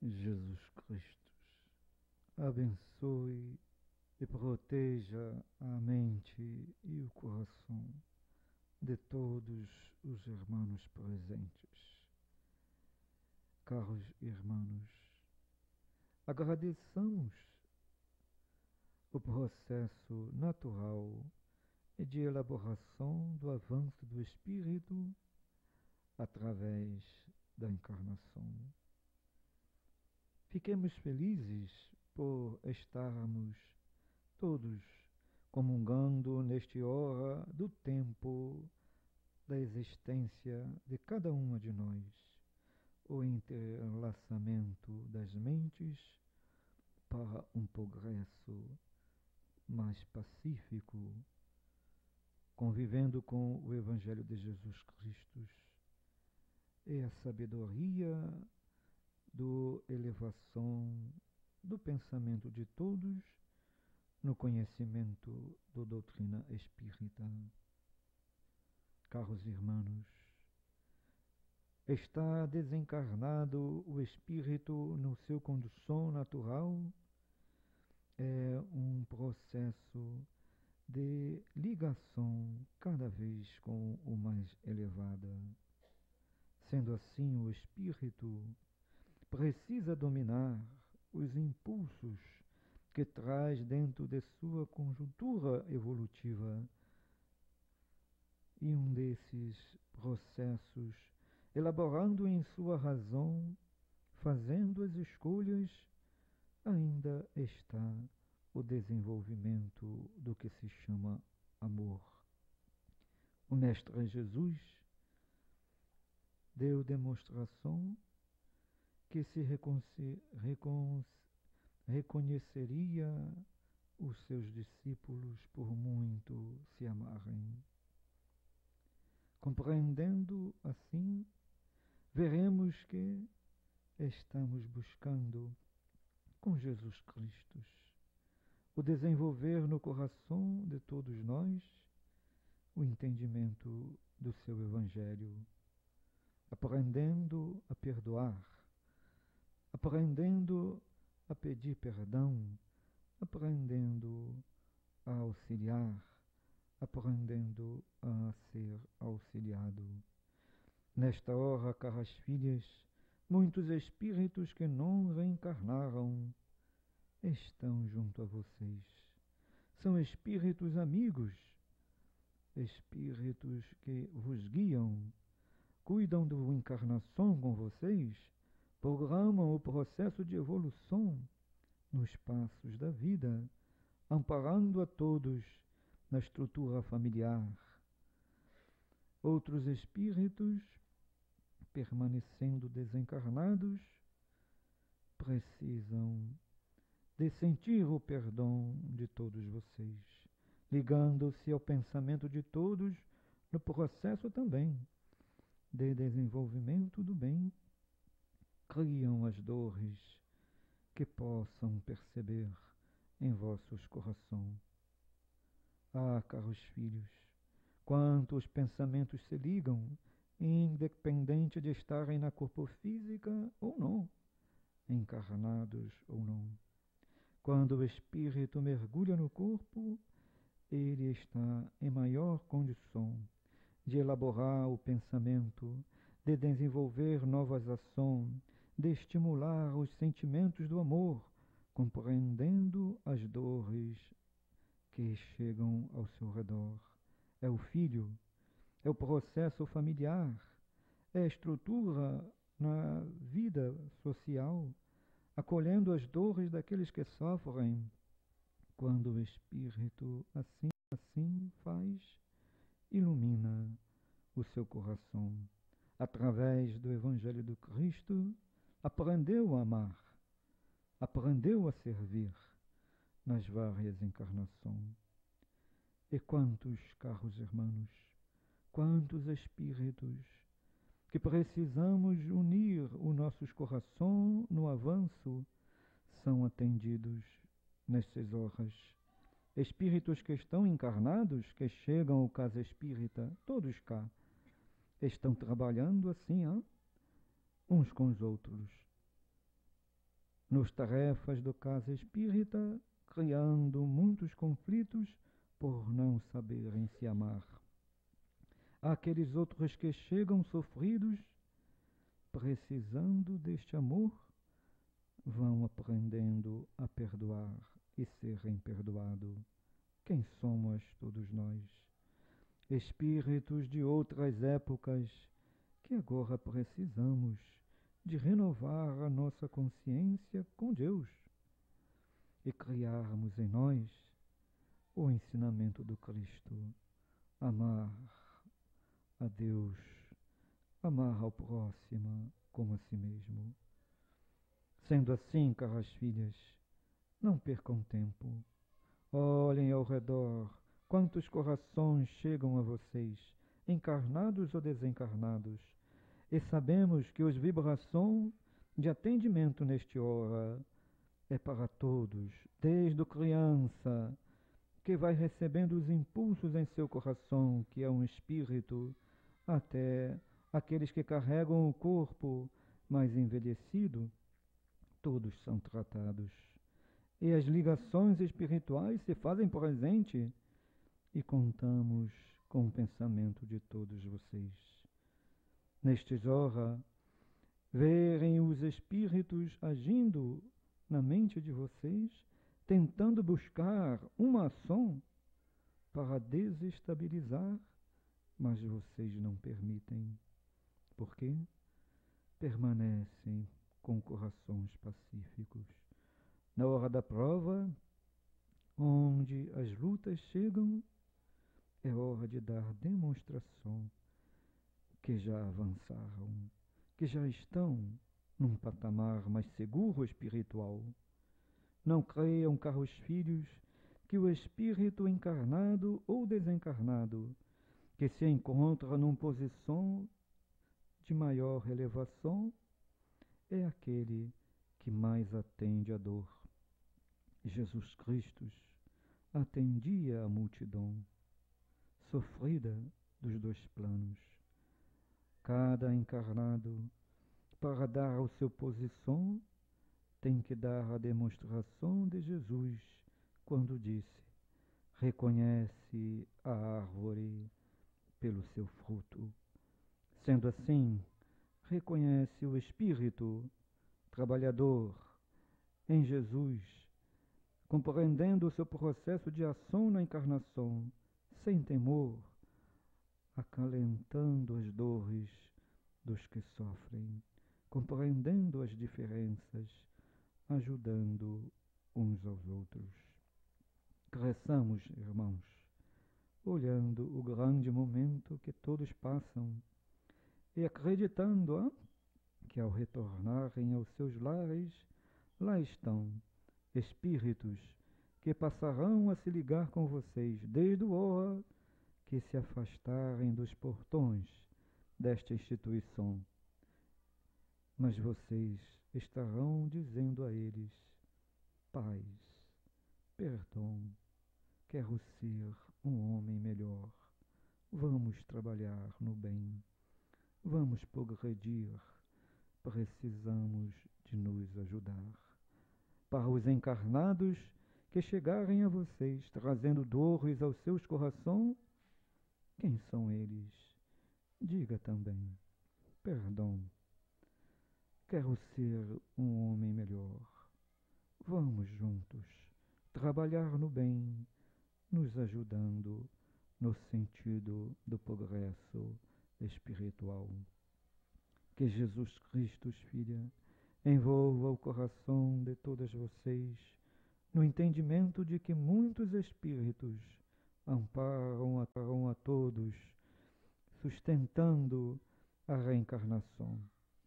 Jesus Cristo, abençoe e proteja a mente e o coração de todos os irmãos presentes. Caros irmãos, agradeçamos o processo natural de elaboração do avanço do espírito através da encarnação. Fiquemos felizes por estarmos todos comungando neste hora do tempo da existência de cada uma de nós, o entrelaçamento das mentes para um progresso mais pacífico, convivendo com o Evangelho de Jesus Cristo e a sabedoria do elevação do pensamento de todos no conhecimento da doutrina espírita. Caros irmãos, Está desencarnado o espírito no seu condução natural? É um processo de ligação cada vez com o mais elevada. Sendo assim, o espírito precisa dominar os impulsos que traz dentro de sua conjuntura evolutiva. E um desses processos, elaborando em sua razão, fazendo as escolhas, ainda está o desenvolvimento do que se chama amor. O Mestre Jesus deu demonstração que se reconheceria os seus discípulos por muito se amarem. Compreendendo assim, veremos que estamos buscando com Jesus Cristo o desenvolver no coração de todos nós o entendimento do seu Evangelho, aprendendo a perdoar, aprendendo a pedir perdão, aprendendo a auxiliar, aprendendo a ser auxiliado. Nesta hora, caras filhas, muitos espíritos que não reencarnaram estão junto a vocês. São espíritos amigos, espíritos que vos guiam, cuidam da encarnação com vocês, programam o processo de evolução nos passos da vida, amparando a todos na estrutura familiar. Outros espíritos, permanecendo desencarnados, precisam de sentir o perdão de todos vocês, ligando-se ao pensamento de todos no processo também de desenvolvimento do bem, criam as dores que possam perceber em vossos corações. Ah, caros filhos, quanto os pensamentos se ligam, independente de estarem na corpo física ou não, encarnados ou não. Quando o espírito mergulha no corpo, ele está em maior condição de elaborar o pensamento, de desenvolver novas ações, de estimular os sentimentos do amor, compreendendo as dores que chegam ao seu redor. É o filho, é o processo familiar, é a estrutura na vida social, acolhendo as dores daqueles que sofrem. Quando o espírito assim faz, ilumina o seu coração. Através do Evangelho do Cristo, aprendeu a amar, aprendeu a servir nas várias encarnações. E quantos, caros irmãos, quantos espíritos que precisamos unir os nossos corações no avanço são atendidos nestas horas. Espíritos que estão encarnados, que chegam ao casa espírita, todos cá, estão trabalhando assim, uns com os outros, nas tarefas do casa espírita, criando muitos conflitos por não saberem se amar. Aqueles outros que chegam sofridos, precisando deste amor, vão aprendendo a perdoar e serem perdoados. Quem somos todos nós? Espíritos de outras épocas que agora precisamos de renovar a nossa consciência com Deus e criarmos em nós o ensinamento do Cristo. Amar a Deus, amar ao próximo como a si mesmo. Sendo assim, caras filhas, não percam tempo. Olhem ao redor, quantos corações chegam a vocês, encarnados ou desencarnados, e sabemos que as vibrações de atendimento neste hora é para todos, desde a criança, que vai recebendo os impulsos em seu coração, que é um espírito, até aqueles que carregam o corpo mais envelhecido, todos são tratados. E as ligações espirituais se fazem presente e contamos com o pensamento de todos vocês. Nestes hora, verem os espíritos agindo na mente de vocês, tentando buscar uma ação para desestabilizar, mas vocês não permitem. Por quê? Permanecem com corações pacíficos. Na hora da prova, onde as lutas chegam, é hora de dar demonstração que já avançaram, que já estão num patamar mais seguro espiritual. Não creiam, caros filhos, que o espírito encarnado ou desencarnado, que se encontra numa posição de maior elevação, é aquele que mais atende à dor. Jesus Cristo atendia a multidão sofrida dos dois planos. Cada encarnado, para dar a sua posição, tem que dar a demonstração de Jesus quando disse: reconhece a árvore pelo seu fruto. Sendo assim, reconhece o espírito trabalhador em Jesus, compreendendo o seu processo de ação na encarnação, sem temor, acalentando as dores dos que sofrem, compreendendo as diferenças, ajudando uns aos outros. Cresçamos, irmãos, olhando o grande momento que todos passam e acreditando que ao retornarem aos seus lares, lá estão espíritos que passarão a se ligar com vocês desde o hora que se afastarem dos portões desta instituição. Mas vocês estarão dizendo a eles: paz, perdão, quero ser um homem melhor, vamos trabalhar no bem, vamos progredir, precisamos de nos ajudar. Para os encarnados que chegarem a vocês trazendo dores aos seus corações, quem são eles? Diga também: perdão, quero ser um homem melhor. Vamos juntos trabalhar no bem, nos ajudando no sentido do progresso espiritual. Que Jesus Cristo, filha, envolva o coração de todas vocês no entendimento de que muitos espíritos amparam a todos, sustentando a reencarnação,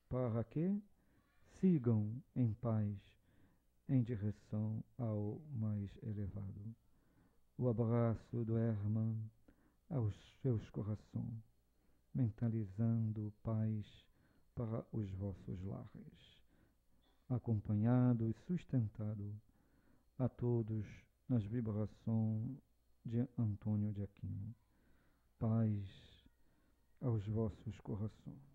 para que sigam em paz em direção ao mais elevado. O abraço do Hermann aos seus corações, mentalizando paz para os vossos lares, acompanhado e sustentado a todos nas vibrações de Antônio de Aquino. Paz aos vossos corações.